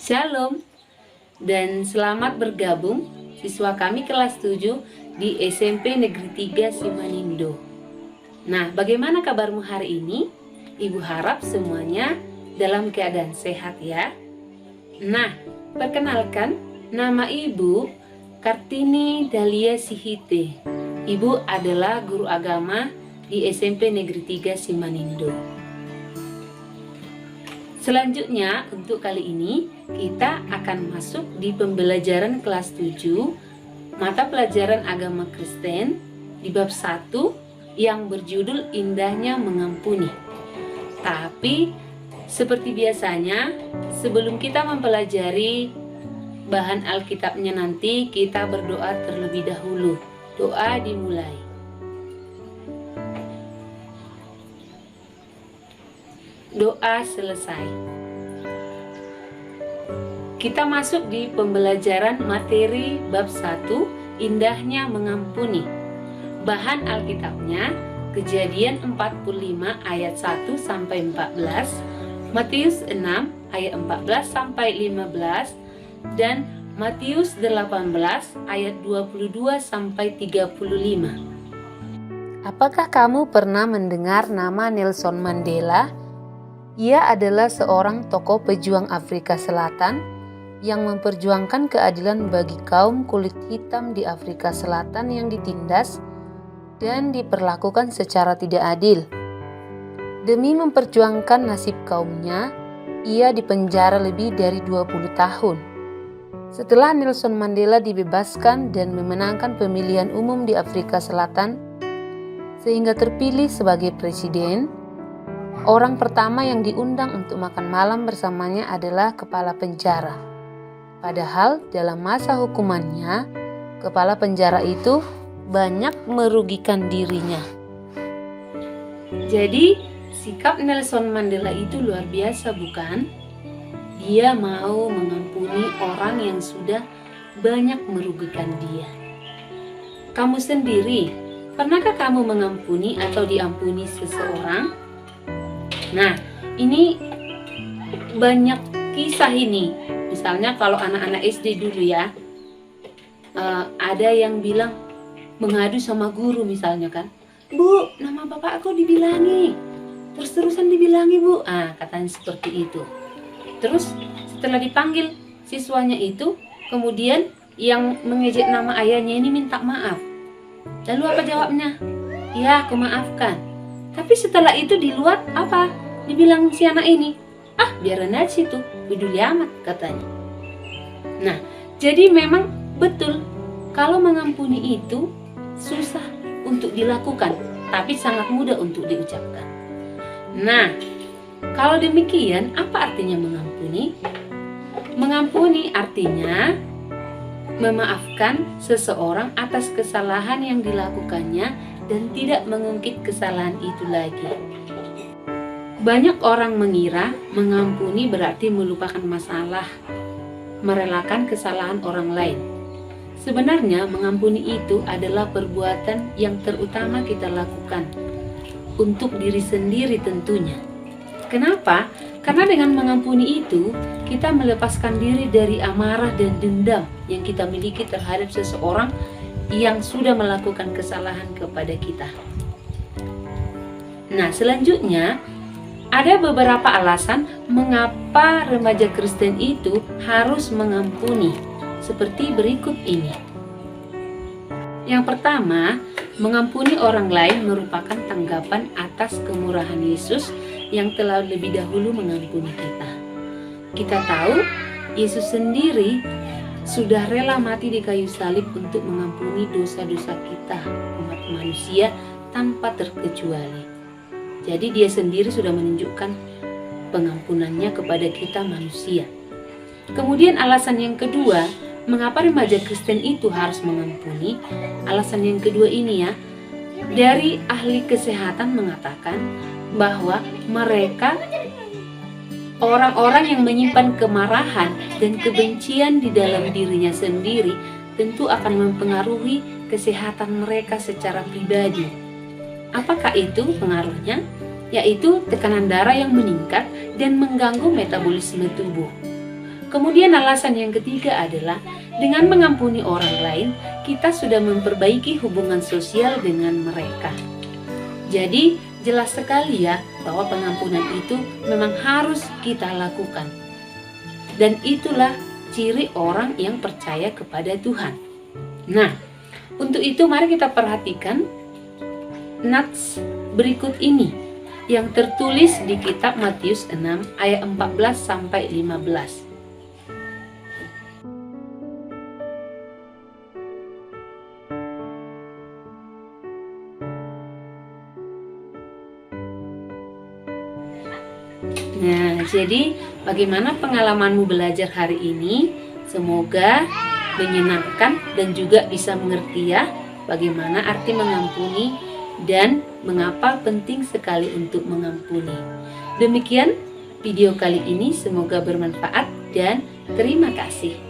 Shalom dan selamat bergabung siswa kami kelas 7 di SMP Negeri 3 Simanindo. Nah, bagaimana kabarmu hari ini? Ibu harap semuanya dalam keadaan sehat ya. Nah, perkenalkan, nama Ibu Kartini Dahlia Sihite. Ibu adalah guru agama di SMP Negeri 3 Simanindo. Selanjutnya, untuk kali ini kita akan masuk di pembelajaran kelas 7 mata pelajaran agama Kristen di bab 1 yang berjudul Indahnya Mengampuni. Tapi seperti biasanya, sebelum kita mempelajari bahan Alkitabnya nanti, kita berdoa terlebih dahulu. Doa dimulai. Doa selesai. Kita masuk di pembelajaran materi bab 1, Indahnya Mengampuni. Bahan Alkitabnya Kejadian 45 ayat 1 sampai 14, Matius 6 ayat 14 sampai 15, dan Matius 18 ayat 22 sampai 35. Apakah kamu pernah mendengar nama Nelson Mandela? Ia adalah seorang tokoh pejuang Afrika Selatan yang memperjuangkan keadilan bagi kaum kulit hitam di Afrika Selatan yang ditindas dan diperlakukan secara tidak adil. Demi memperjuangkan nasib kaumnya, ia dipenjara lebih dari 20 tahun. Setelah Nelson Mandela dibebaskan dan memenangkan pemilihan umum di Afrika Selatan, sehingga terpilih sebagai presiden, orang pertama yang diundang untuk makan malam bersamanya adalah kepala penjara. Padahal dalam masa hukumannya, kepala penjara itu banyak merugikan dirinya. Jadi, sikap Nelson Mandela itu luar biasa, bukan? Dia mau mengampuni orang yang sudah banyak merugikan dia. Kamu sendiri, pernahkah kamu mengampuni atau diampuni seseorang? Nah, ini banyak kisah ini. Misalnya kalau anak-anak SD dulu ya, ada yang bilang mengadu sama guru misalnya kan, "Bu, nama bapak aku dibilangi, terus-terusan dibilangi bu." Katanya seperti itu. Terus setelah dipanggil siswanya itu, kemudian yang mengejek nama ayahnya ini minta maaf. Lalu apa jawabnya? "Ya, aku maafkan." Tapi setelah itu di luar apa? Dibilang si anak ini, biarin aja situ, peduli amat katanya. Nah, jadi memang betul, kalau mengampuni itu susah untuk dilakukan, tapi sangat mudah untuk diucapkan. Nah, kalau demikian, apa artinya mengampuni? Mengampuni artinya memaafkan seseorang atas kesalahan yang dilakukannya dan tidak mengungkit kesalahan itu lagi. Banyak orang mengira mengampuni berarti melupakan masalah, merelakan kesalahan orang lain. Sebenarnya mengampuni itu adalah perbuatan yang terutama kita lakukan untuk diri sendiri tentunya. Kenapa? Karena dengan mengampuni itu, kita melepaskan diri dari amarah dan dendam yang kita miliki terhadap seseorang yang sudah melakukan kesalahan kepada kita. Nah, selanjutnya ada beberapa alasan mengapa remaja Kristen itu harus mengampuni, seperti berikut ini. Yang pertama, mengampuni orang lain merupakan tanggapan atas kemurahan Yesus yang telah lebih dahulu mengampuni kita. Kita tahu Yesus sendiri sudah rela mati di kayu salib untuk mengampuni dosa-dosa kita, umat manusia, tanpa terkecuali. Jadi dia sendiri sudah menunjukkan pengampunannya kepada kita manusia. Kemudian alasan yang kedua, mengapa remaja Kristen itu harus mengampuni? Alasan yang kedua ini ya, dari ahli kesehatan mengatakan bahwa mereka orang-orang yang menyimpan kemarahan dan kebencian di dalam dirinya sendiri tentu akan mempengaruhi kesehatan mereka secara pribadi. Apakah itu pengaruhnya? Yaitu tekanan darah yang meningkat dan mengganggu metabolisme tubuh. Kemudian alasan yang ketiga adalah dengan mengampuni orang lain, kita sudah memperbaiki hubungan sosial dengan mereka. Jadi jelas sekali ya bahwa pengampunan itu memang harus kita lakukan. Dan itulah ciri orang yang percaya kepada Tuhan. Nah, untuk itu mari kita perhatikan nats berikut ini yang tertulis di kitab Matius 6 ayat 14 sampai 15. Nah, jadi bagaimana pengalamanmu belajar hari ini? Semoga menyenangkan dan juga bisa mengerti ya bagaimana arti mengampuni dan mengapa penting sekali untuk mengampuni. Demikian video kali ini, semoga bermanfaat dan terima kasih.